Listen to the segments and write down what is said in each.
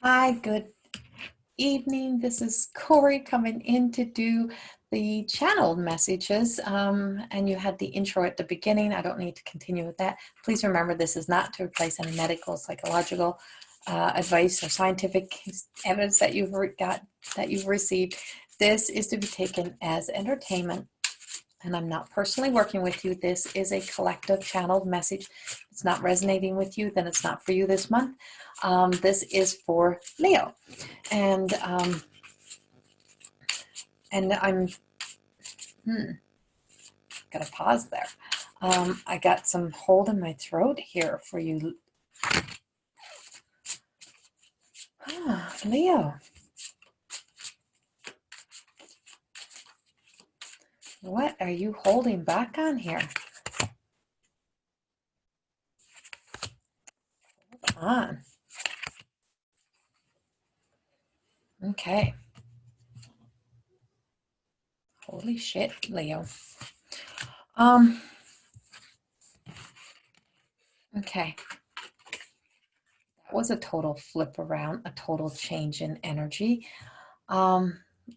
Hi, good evening. This is Corrie coming in to do the channeled messages. And you had the intro at the beginning. I don't need to continue with that. Please remember, this is not to replace any medical, psychological advice or scientific evidence that you've received. This is to be taken as entertainment. And I'm not personally working with you. This is a collective channeled message. If it's not resonating with you, then it's not for you this month. This is for Leo. And I'm gotta pause there. I got some hold in my throat here for you. Leo. What are you holding back on here? Hold on. Okay. Holy shit, Leo. Okay. That was a total flip around, a total change in energy.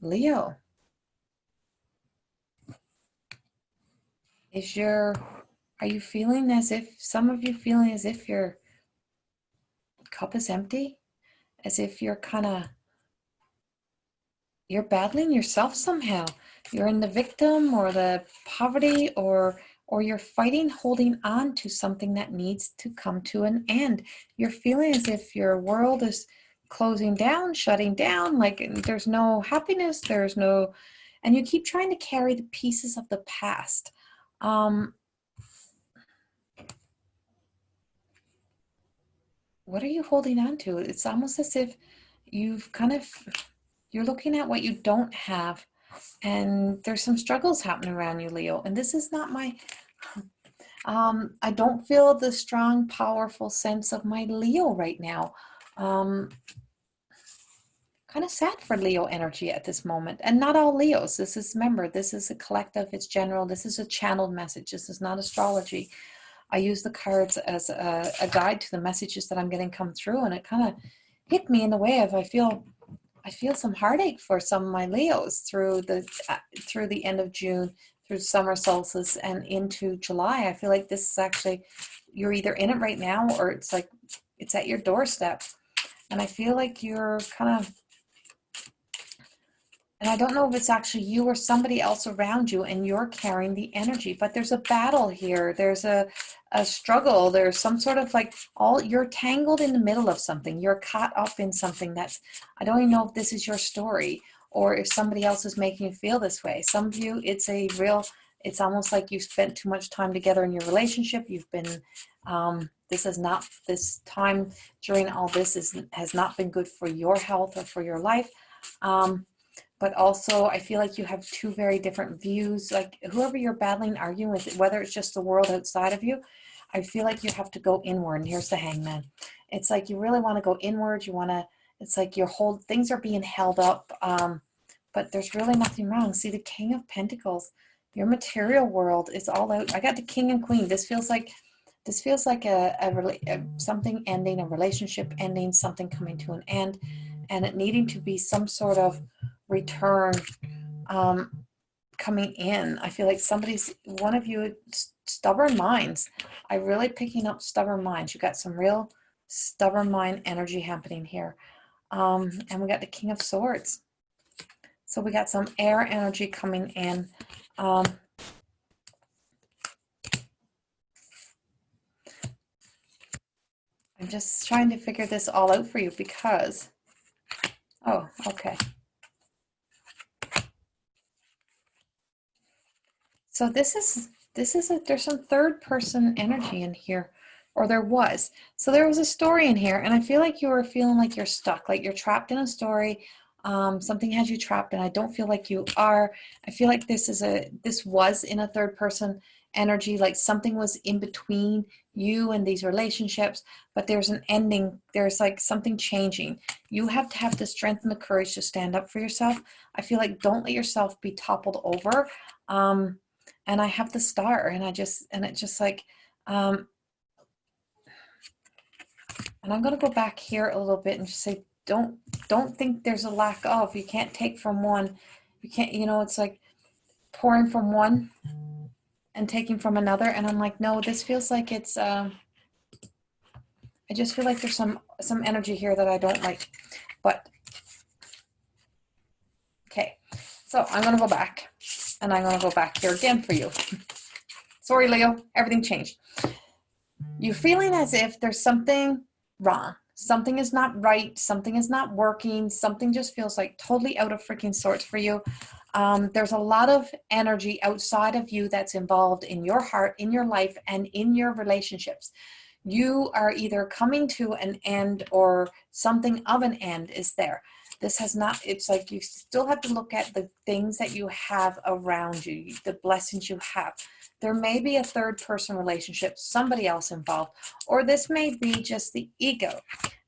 Leo, are you feeling as if, some of you feeling as if your cup is empty? As if you're battling yourself somehow. You're in the victim or the poverty, or you're fighting, holding on to something that needs to come to an end. You're feeling as if your world is closing down, shutting down, like there's no happiness, and you keep trying to carry the pieces of the past. What are you holding on to? It's almost as if you're looking at what you don't have, and there's some struggles happening around you, Leo. And this is not my, I don't feel the strong, powerful sense of my Leo right now. Kind of sad for Leo energy at this moment. And not all Leos. Remember, this is a collective, it's general. This is a channeled message. This is not astrology. I use the cards as a guide to the messages that I'm getting come through, and it kind of hit me in the way of I feel some heartache for some of my Leos through the end of June, through summer solstice and into July. I feel like this is actually, you're either in it right now or it's like it's at your doorstep. And I feel like you're and I don't know if it's actually you or somebody else around you and you're carrying the energy, but there's a battle here. There's a struggle. There's some sort of you're tangled in the middle of something. You're caught up in something I don't even know if this is your story or if somebody else is making you feel this way. Some of you, it's almost like you spent too much time together in your relationship. You've been, this time during all this has not been good for your health or for your life. But also I feel like you have two very different views, like whoever you're battling, arguing with, whether it's just the world outside of you, I feel like you have to go inward. And here's the Hangman. It's like you really want to go inward. It's like things are being held up, but there's really nothing wrong. See, the King of Pentacles, your material world is all out. I got the King and Queen. This feels like something ending, a relationship ending, something coming to an end, and it needing to be some sort of return coming in. I feel like one of you, stubborn minds. I'm really picking up stubborn minds. You got some real stubborn mind energy happening here. And we got the King of Swords. So we got some air energy coming in. I'm just trying to figure this all out for you because, oh, okay. So there's some third person energy in here, or there was. So there was a story in here, and I feel like you were feeling like you're stuck, like you're trapped in a story. Something has you trapped, and I don't feel like you are. I feel like this was in a third person energy, like something was in between you and these relationships, but there's an ending. There's like something changing. You have to have the strength and the courage to stand up for yourself. I feel like don't let yourself be toppled over. And I have the Star, and it's just like, and I'm going to go back here a little bit and just say, don't think there's a lack of. You can't take from one. You can't, you know, it's like pouring from one and taking from another. And I'm like, no, this feels like it's, I just feel like there's some energy here that I don't like. But, okay. So I'm going to go back, and I'm going to go back here again for you. Sorry, Leo, everything changed. You're feeling as if there's something wrong. Something is not right. Something is not working. Something just feels like totally out of freaking sorts for you. There's a lot of energy outside of you that's involved in your heart, in your life, and in your relationships. You are either coming to an end or something of an end is there. This has not, it's like you still have to look at the things that you have around you, the blessings you have. There may be a third person relationship, somebody else involved, or this may be just the ego.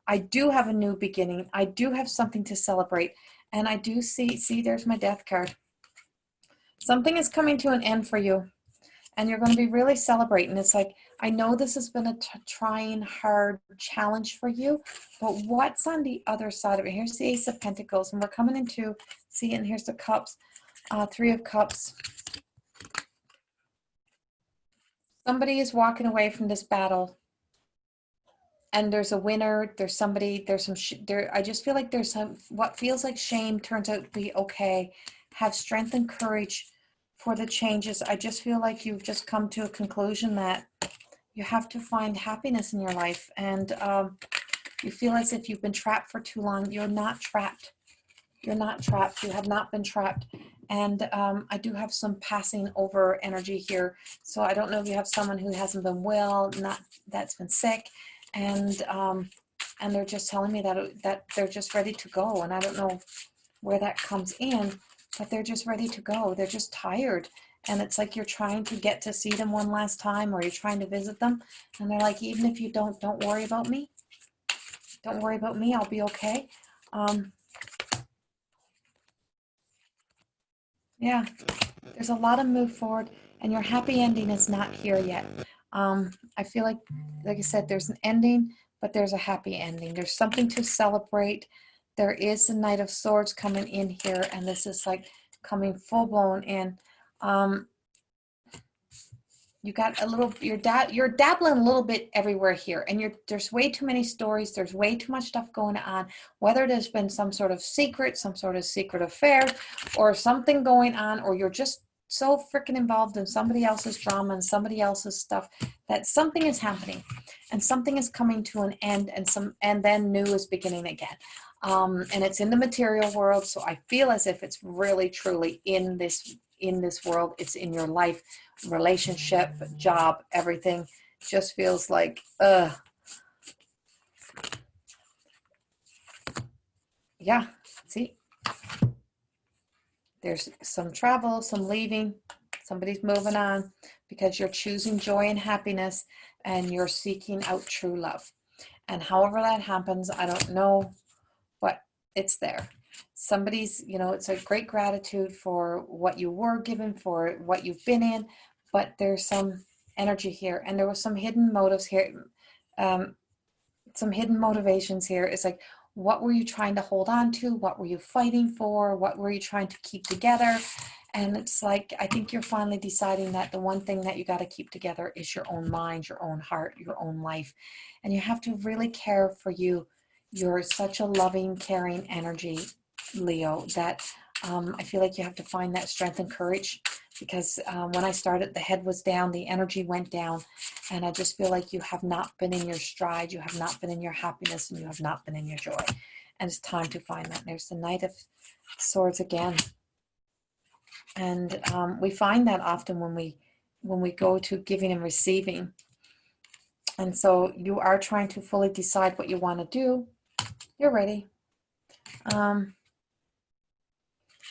I do have a new beginning. I do have something to celebrate. And I do see, there's my death card. Something is coming to an end for you, and you're going to be really celebrating. It's like, I know this has been a trying, hard challenge for you, but what's on the other side of it? Here's the Ace of Pentacles, and we're coming into, see, and here's the Cups, Three of Cups. Somebody is walking away from this battle, and there's a winner. There's somebody, there's some, I just feel like there's some, what feels like shame turns out to be okay. Have strength and courage for the changes. I just feel like you've just come to a conclusion that you have to find happiness in your life, and you feel as if you've been trapped for too long. You're not trapped. You're not trapped. You have not been trapped. And I do have some passing over energy here. So I don't know if you have someone who hasn't been well, that's been sick, and they're just telling me that they're just ready to go. And I don't know where that comes in, but they're just ready to go. They're just tired. And it's like you're trying to get to see them one last time, or you're trying to visit them. And they're like, even if you don't worry about me. Don't worry about me. I'll be okay. Yeah, there's a lot of move forward, and your happy ending is not here yet. I feel like I said, there's an ending, but there's a happy ending. There's something to celebrate. There is the Knight of Swords coming in here, and this is like coming full blown in. You got a little, you're dabbling a little bit everywhere here, and there's way too many stories. There's way too much stuff going on, whether there's been some sort of secret affair, or something going on, or you're just so freaking involved in somebody else's drama and somebody else's stuff that something is happening, and something is coming to an end, and then new is beginning again. And it's in the material world, so I feel as if it's really truly in this world. It's in your life, relationship, job, everything just feels like yeah, see, there's some travel, some leaving, somebody's moving on, because you're choosing joy and happiness, and you're seeking out true love. And however that happens, I don't know, but it's there. Somebody's, it's a great gratitude for what you were given, for what you've been in, but there's some energy here, and there was some hidden motives here, some hidden motivations here. It's like, what were you trying to hold on to? What were you fighting for? What were you trying to keep together? And it's like, I think you're finally deciding that the one thing that you got to keep together is your own mind, your own heart, your own life. And you have to really care for you. You're such a loving, caring energy, Leo, that I feel like you have to find that strength and courage, because when I started, the head was down, the energy went down, and I just feel like you have not been in your stride, you have not been in your happiness, and you have not been in your joy. And it's time to find that. There's the Knight of Swords again. And we find that often when we go to giving and receiving. And so you are trying to fully decide what you want to do. You're ready.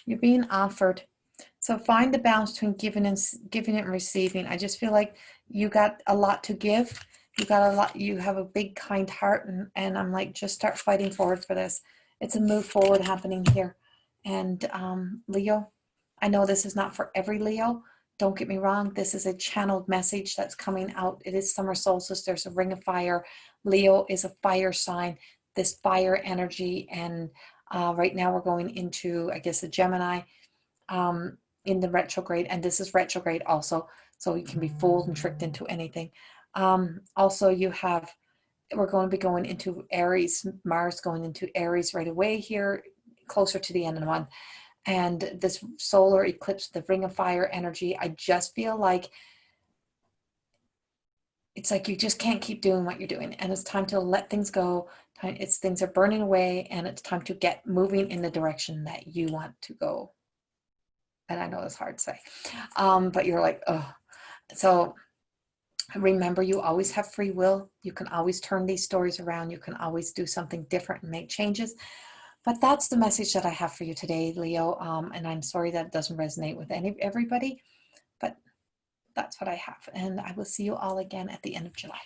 You're being offered. So find the balance between giving and receiving. I just feel like you got a lot to give. You got a lot. You have a big, kind heart, and I'm like, just start fighting forward for this. It's a move forward happening here. And Leo, I know this is not for every Leo. Don't get me wrong. This is a channeled message that's coming out. It is summer solstice. There's a ring of fire. Leo is a fire sign. this fire energy. And right now we're going into, I guess, a Gemini in the retrograde. And this is retrograde also, so you can be fooled and tricked into anything. Also, we're going to be going into Aries, Mars going into Aries right away here, closer to the end of the month. And this solar eclipse, the ring of fire energy, I just feel like it's like you just can't keep doing what you're doing, and it's time to let things go. Things are burning away, and it's time to get moving in the direction that you want to go. And I know it's hard to say, but you're like, oh. So remember, you always have free will. You can always turn these stories around. You can always do something different and make changes. But that's the message that I have for you today, Leo. And I'm sorry that it doesn't resonate with everybody, but that's what I have. And I will see you all again at the end of July.